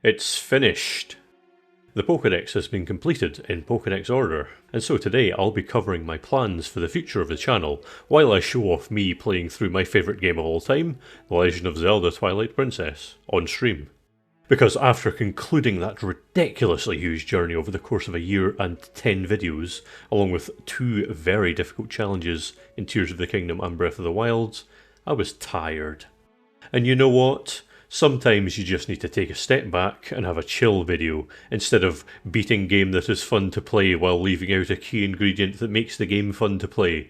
It's finished! The Pokédex has been completed in Pokédex order, and so today I'll be covering my plans for the future of the channel, while I show off me playing through my favourite game of all time, The Legend of Zelda Twilight Princess, on stream. Because after concluding that ridiculously huge journey over the course of a year and 10 videos, along with 2 very difficult challenges in Tears of the Kingdom and Breath of the Wild, I was tired. And you know what? Sometimes you just need to take a step back and have a chill video, instead of beating game that is fun to play while leaving out a key ingredient that makes the game fun to play.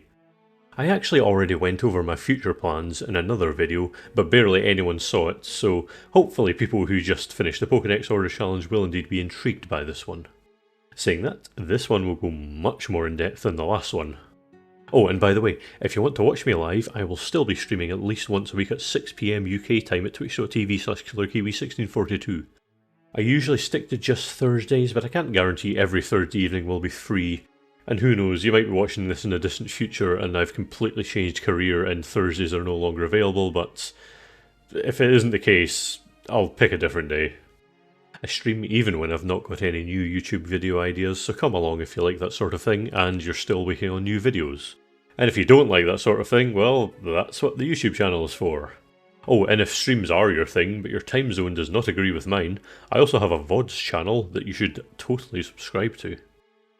I actually already went over my future plans in another video, but barely anyone saw it, so hopefully people who just finished the Pokédex Order Challenge will indeed be intrigued by this one. Saying that, this one will go much more in depth than the last one. Oh, and by the way, if you want to watch me live, I will still be streaming at least once a week at 6 PM UK time at twitch.tv/KillerKiwi1642. I usually stick to just Thursdays, but I can't guarantee every Thursday evening will be free. And who knows, you might be watching this in a distant future and I've completely changed career and Thursdays are no longer available, but if it isn't the case, I'll pick a different day. I stream even when I've not got any new YouTube video ideas, so come along if you like that sort of thing and you're still waiting on new videos. And if you don't like that sort of thing, well, that's what the YouTube channel is for. Oh, and if streams are your thing, but your time zone does not agree with mine, I also have a VODs channel that you should totally subscribe to.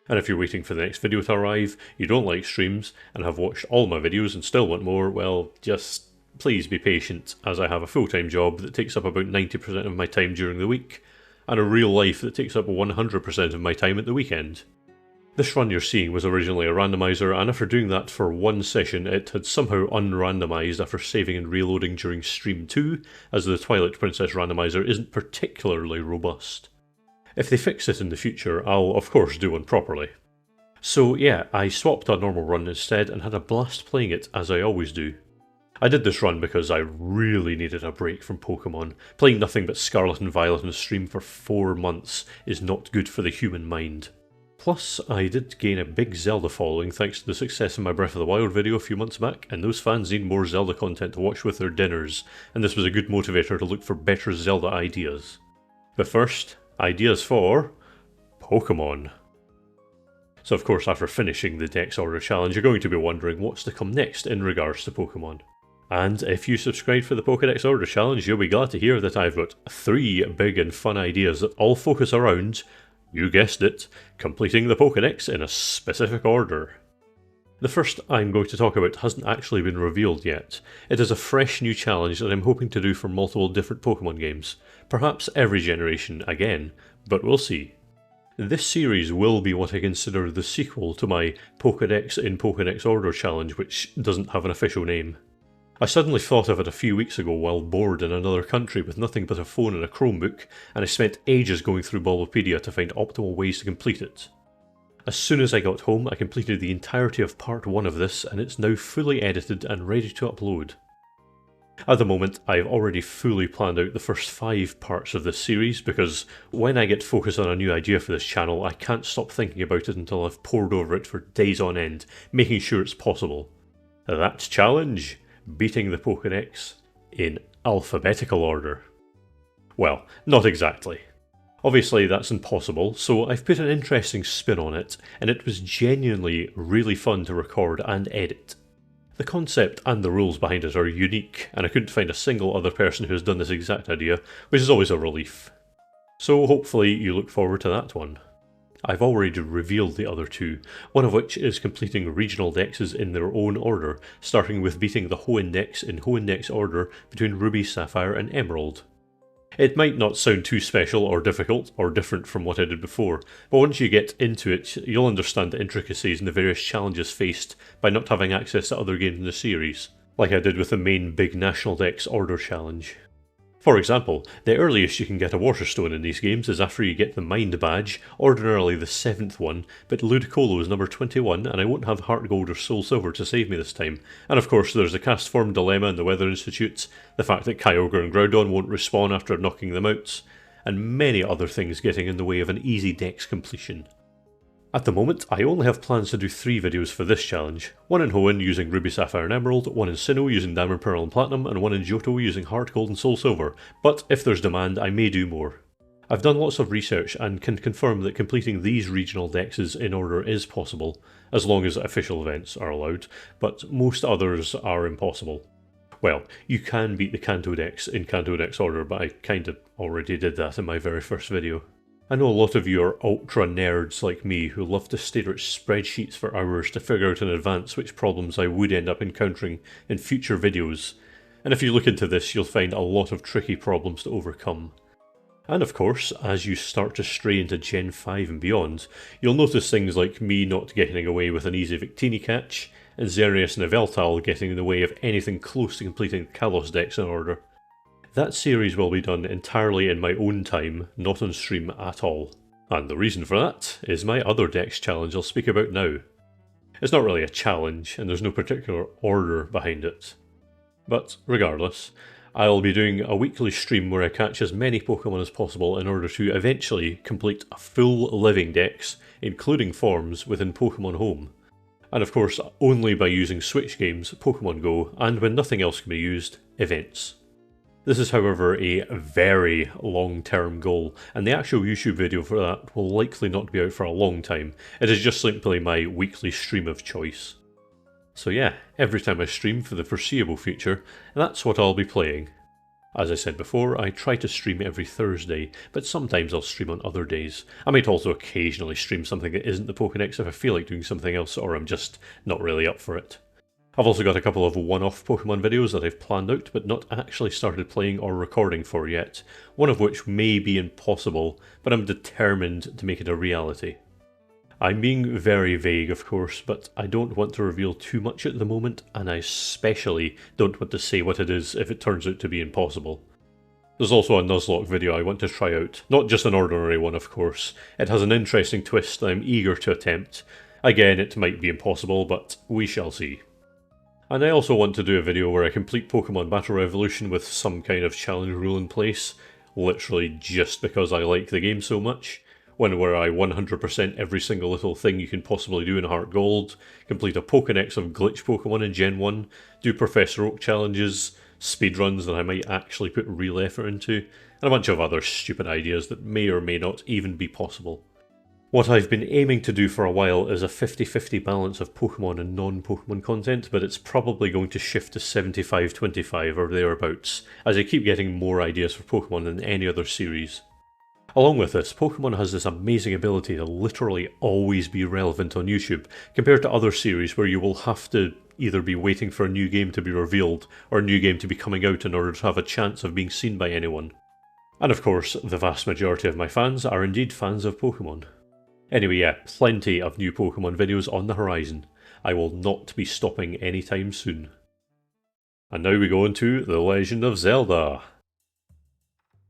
And if you're waiting for the next video to arrive, you don't like streams, and have watched all my videos and still want more, well, just please be patient, as I have a full-time job that takes up about 90% of my time during the week, and a real life that takes up 100% of my time at the weekend. This run you're seeing was originally a randomiser, and after doing that for one session it had somehow un-randomised after saving and reloading during stream 2, as the Twilight Princess randomiser isn't particularly robust. If they fix it in the future, I'll of course do one properly. So yeah, I swapped a normal run instead and had a blast playing it, as I always do. I did this run because I really needed a break from Pokémon. Playing nothing but Scarlet and Violet on a stream for 4 months is not good for the human mind. Plus, I did gain a big Zelda following thanks to the success of my Breath of the Wild video a few months back, and those fans need more Zelda content to watch with their dinners, and this was a good motivator to look for better Zelda ideas. But first, ideas for Pokémon. So of course, after finishing the Dex Order Challenge, you're going to be wondering what's to come next in regards to Pokémon. And if you subscribe for the Pokédex Order Challenge, you'll be glad to hear that I've got 3 big and fun ideas that all focus around, you guessed it, completing the Pokédex in a specific order. The first I'm going to talk about hasn't actually been revealed yet. It is a fresh new challenge that I'm hoping to do for multiple different Pokémon games. Perhaps every generation again, but we'll see. This series will be what I consider the sequel to my Pokédex in Pokédex Order challenge, which doesn't have an official name. I suddenly thought of it a few weeks ago while bored in another country with nothing but a phone and a Chromebook, and I spent ages going through Bulbapedia to find optimal ways to complete it. As soon as I got home, I completed the entirety of part 1 of this, and it's now fully edited and ready to upload. At the moment, I've already fully planned out the first 5 parts of this series, because when I get focused on a new idea for this channel, I can't stop thinking about it until I've pored over it for days on end, making sure it's possible. That's challenge! Beating the Pokédex in alphabetical order. Well, not exactly. Obviously that's impossible, so I've put an interesting spin on it, and it was genuinely really fun to record and edit. The concept and the rules behind it are unique, and I couldn't find a single other person who has done this exact idea, which is always a relief. So hopefully you look forward to that one. I've already revealed the other 2, one of which is completing regional dexes in their own order, starting with beating the Hoenn Dex in Hoenn Dex order between Ruby, Sapphire and Emerald. It might not sound too special or difficult or different from what I did before, but once you get into it, you'll understand the intricacies and the various challenges faced by not having access to other games in the series, like I did with the main big National Dex Order challenge. For example, the earliest you can get a Water Stone in these games is after you get the Mind Badge, ordinarily the 7th one, but Ludicolo is number 21 and I won't have Heart Gold or Soul Silver to save me this time. And of course there's the Cast Form Dilemma in the Weather Institute, the fact that Kyogre and Groudon won't respawn after knocking them out, and many other things getting in the way of an easy Dex completion. At the moment, I only have plans to do 3 videos for this challenge, one in Hoenn using Ruby, Sapphire and Emerald, one in Sinnoh using Diamond, Pearl and Platinum, and one in Johto using Heart Gold and Soul Silver, but if there's demand I may do more. I've done lots of research and can confirm that completing these regional dexes in order is possible, as long as official events are allowed, but most others are impossible. Well, you can beat the Kanto Dex in Kanto Dex order, but I kinda already did that in my very first video. I know a lot of you are ultra nerds like me who love to stare at spreadsheets for hours to figure out in advance which problems I would end up encountering in future videos, and if you look into this you'll find a lot of tricky problems to overcome. And of course, as you start to stray into Gen 5 and beyond, you'll notice things like me not getting away with an easy Victini catch, and Xerneas and Yveltal getting in the way of anything close to completing Kalos Dex in order. That series will be done entirely in my own time, not on stream at all. And the reason for that is my other Dex challenge I'll speak about now. It's not really a challenge, and there's no particular order behind it. But regardless, I'll be doing a weekly stream where I catch as many Pokemon as possible in order to eventually complete a full living Dex, including forms, within Pokemon Home. And of course, only by using Switch games, Pokemon Go, and when nothing else can be used, events. This is however a very long-term goal, and the actual YouTube video for that will likely not be out for a long time. It is just simply my weekly stream of choice. So yeah, every time I stream for the foreseeable future, that's what I'll be playing. As I said before, I try to stream every Thursday, but sometimes I'll stream on other days. I might also occasionally stream something that isn't the Pokédex if I feel like doing something else or I'm just not really up for it. I've also got a couple of one-off Pokemon videos that I've planned out but not actually started playing or recording for yet, one of which may be impossible, but I'm determined to make it a reality. I'm being very vague of course, but I don't want to reveal too much at the moment, and I especially don't want to say what it is if it turns out to be impossible. There's also a Nuzlocke video I want to try out, not just an ordinary one of course. It has an interesting twist that I'm eager to attempt. Again, it might be impossible, but we shall see. And I also want to do a video where I complete Pokemon Battle Revolution with some kind of challenge rule in place, literally just because I like the game so much. One where I 100% every single little thing you can possibly do in Heart Gold, complete a Pokédex of glitch Pokemon in Gen 1, do Professor Oak challenges, speedruns that I might actually put real effort into, and a bunch of other stupid ideas that may or may not even be possible. What I've been aiming to do for a while is a 50-50 balance of Pokemon and non-Pokemon content, but it's probably going to shift to 75-25 or thereabouts, as I keep getting more ideas for Pokemon than any other series. Along with this, Pokemon has this amazing ability to literally always be relevant on YouTube, compared to other series where you will have to either be waiting for a new game to be revealed, or a new game to be coming out in order to have a chance of being seen by anyone. And of course, the vast majority of my fans are indeed fans of Pokemon. Anyway, yeah, plenty of new Pokemon videos on the horizon. I will not be stopping anytime soon. And now we go into The Legend of Zelda.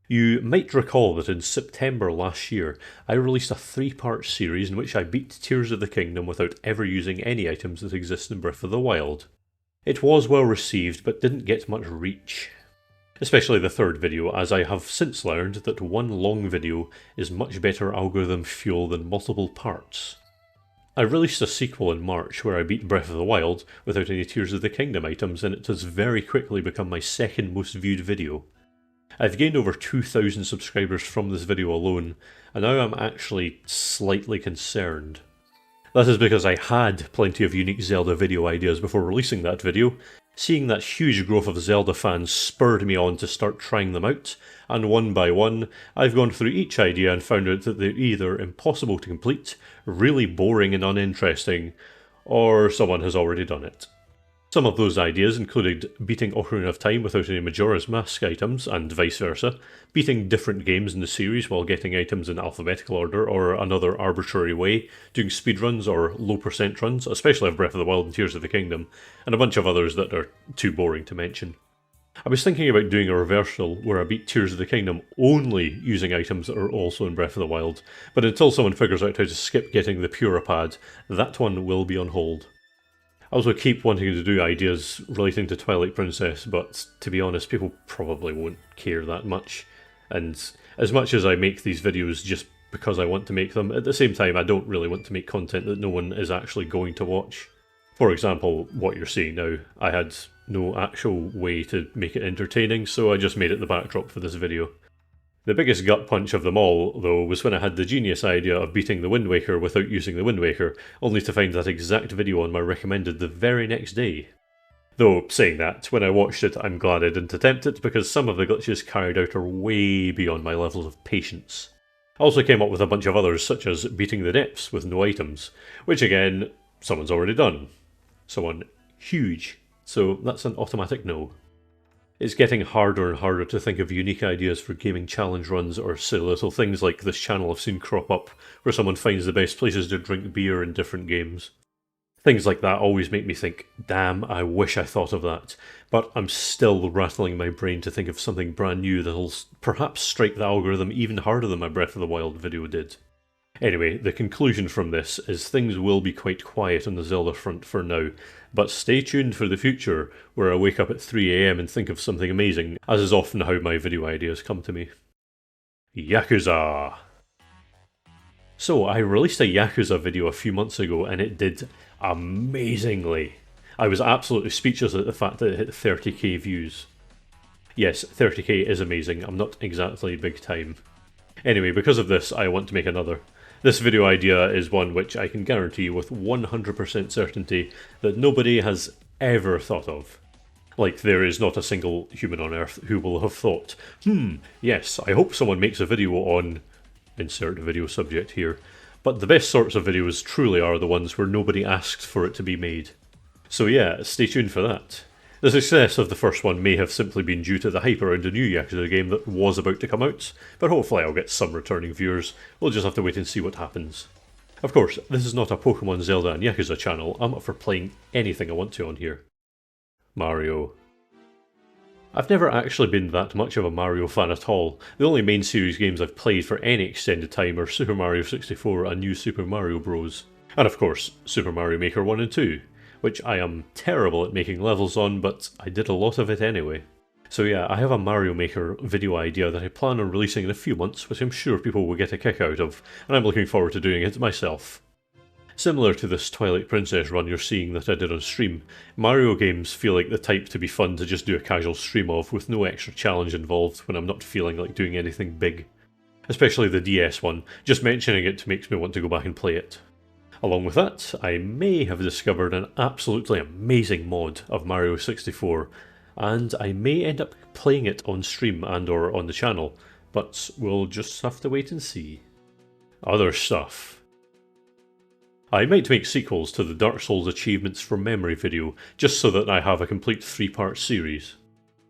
You might recall that in September last year, I released a 3-part series in which I beat Tears of the Kingdom without ever using any items that exist in Breath of the Wild. It was well received, but didn't get much reach. Especially the third video, as I have since learned that one long video is much better algorithm fuel than multiple parts. I released a sequel in March where I beat Breath of the Wild without any Tears of the Kingdom items, and it has very quickly become my second most viewed video. I've gained over 2,000 subscribers from this video alone, and now I'm actually slightly concerned. That is because I had plenty of unique Zelda video ideas before releasing that video. Seeing that huge growth of Zelda fans spurred me on to start trying them out, and one by one, I've gone through each idea and found out that they're either impossible to complete, really boring and uninteresting, or someone has already done it. Some of those ideas included beating Ocarina of Time without any Majora's Mask items, and vice versa, beating different games in the series while getting items in alphabetical order or another arbitrary way, doing speedruns or low percent runs, especially of Breath of the Wild and Tears of the Kingdom, and a bunch of others that are too boring to mention. I was thinking about doing a reversal where I beat Tears of the Kingdom only using items that are also in Breath of the Wild, but until someone figures out how to skip getting the Purapad, that one will be on hold. I also keep wanting to do ideas relating to Twilight Princess, but to be honest, people probably won't care that much. And as much as I make these videos just because I want to make them, at the same time I don't really want to make content that no one is actually going to watch. For example, what you're seeing now, I had no actual way to make it entertaining, so I just made it the backdrop for this video. The biggest gut punch of them all, though, was when I had the genius idea of beating the Wind Waker without using the Wind Waker, only to find that exact video on my recommended the very next day. Though, saying that, when I watched it, I'm glad I didn't attempt it, because some of the glitches carried out are way beyond my levels of patience. I also came up with a bunch of others, such as beating the depths with no items, which again, someone's already done. Someone huge, so that's an automatic no. It's getting harder and harder to think of unique ideas for gaming challenge runs or silly little things like this channel I've seen crop up, where someone finds the best places to drink beer in different games. Things like that always make me think, damn, I wish I thought of that, but I'm still rattling my brain to think of something brand new that'll perhaps strike the algorithm even harder than my Breath of the Wild video did. Anyway, the conclusion from this is things will be quite quiet on the Zelda front for now, but stay tuned for the future, where I wake up at 3 AM and think of something amazing, as is often how my video ideas come to me. Yakuza! So, I released a Yakuza video a few months ago and it did amazingly. I was absolutely speechless at the fact that it hit 30k views. Yes, 30k is amazing, I'm not exactly big time. Anyway, because of this, I want to make another. This video idea is one which I can guarantee with 100% certainty that nobody has ever thought of. Like, there is not a single human on Earth who will have thought, yes, I hope someone makes a video on... insert video subject here. But the best sorts of videos truly are the ones where nobody asked for it to be made. So yeah, stay tuned for that. The success of the first one may have simply been due to the hype around a new Yakuza game that was about to come out, but hopefully I'll get some returning viewers. We'll just have to wait and see what happens. Of course, this is not a Pokemon, Zelda and Yakuza channel. I'm up for playing anything I want to on here. Mario. I've never actually been that much of a Mario fan at all. The only main series games I've played for any extended time are Super Mario 64 and New Super Mario Bros. And of course, Super Mario Maker 1 and 2, which I am terrible at making levels on, but I did a lot of it anyway. So yeah, I have a Mario Maker video idea that I plan on releasing in a few months, which I'm sure people will get a kick out of, and I'm looking forward to doing it myself. Similar to this Twilight Princess run you're seeing that I did on stream, Mario games feel like the type to be fun to just do a casual stream of with no extra challenge involved when I'm not feeling like doing anything big. Especially the DS one, just mentioning it makes me want to go back and play it. Along with that, I may have discovered an absolutely amazing mod of Mario 64, and I may end up playing it on stream and or on the channel, but we'll just have to wait and see. Other stuff. I might make sequels to the Dark Souls Achievements from Memory video, just so that I have a complete 3-part series.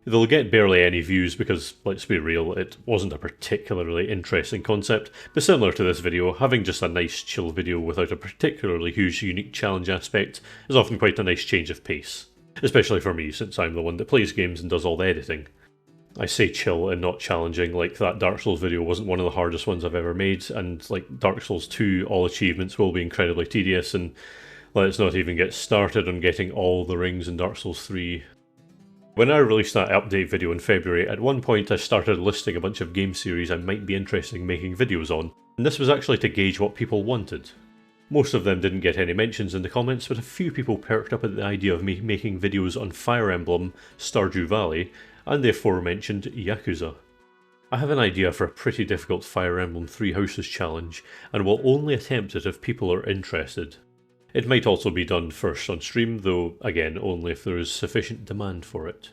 They'll get barely any views because, let's be real, it wasn't a particularly interesting concept, but similar to this video, having just a nice chill video without a particularly huge unique challenge aspect is often quite a nice change of pace. Especially for me, since I'm the one that plays games and does all the editing. I say chill and not challenging, like that Dark Souls video wasn't one of the hardest ones I've ever made, and like Dark Souls 2, all achievements will be incredibly tedious, and let's not even get started on getting all the rings in Dark Souls 3. When I released that update video in February, at one point I started listing a bunch of game series I might be interested in making videos on, and this was actually to gauge what people wanted. Most of them didn't get any mentions in the comments, but a few people perked up at the idea of me making videos on Fire Emblem, Stardew Valley, and the aforementioned Yakuza. I have an idea for a pretty difficult Fire Emblem Three Houses challenge, and will only attempt it if people are interested. It might also be done first on stream, though again only if there is sufficient demand for it.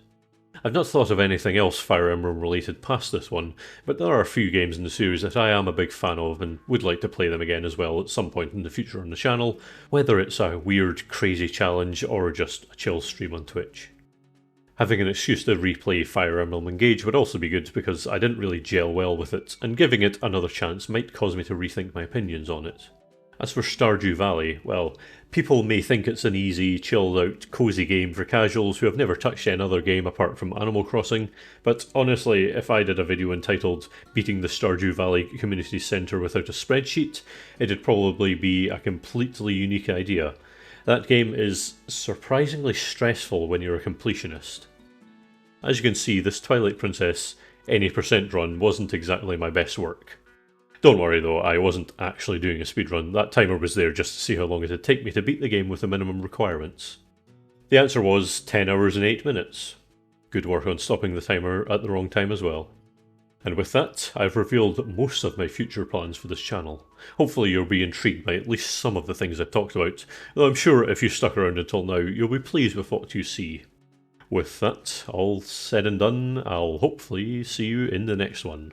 I've not thought of anything else Fire Emblem related past this one, but there are a few games in the series that I am a big fan of and would like to play them again as well at some point in the future on the channel, whether it's a weird crazy challenge or just a chill stream on Twitch. Having an excuse to replay Fire Emblem Engage would also be good because I didn't really gel well with it, and giving it another chance might cause me to rethink my opinions on it. As for Stardew Valley, well, people may think it's an easy, chilled out, cosy game for casuals who have never touched any other game apart from Animal Crossing, but honestly, if I did a video entitled Beating the Stardew Valley Community Centre Without a Spreadsheet, it'd probably be a completely unique idea. That game is surprisingly stressful when you're a completionist. As you can see, this Twilight Princess any % run wasn't exactly my best work. Don't worry though, I wasn't actually doing a speedrun, that timer was there just to see how long it'd take me to beat the game with the minimum requirements. The answer was 10 hours and 8 minutes. Good work on stopping the timer at the wrong time as well. And with that, I've revealed most of my future plans for this channel. Hopefully you'll be intrigued by at least some of the things I've talked about, though I'm sure if you stuck around until now, you'll be pleased with what you see. With that all said and done, I'll hopefully see you in the next one.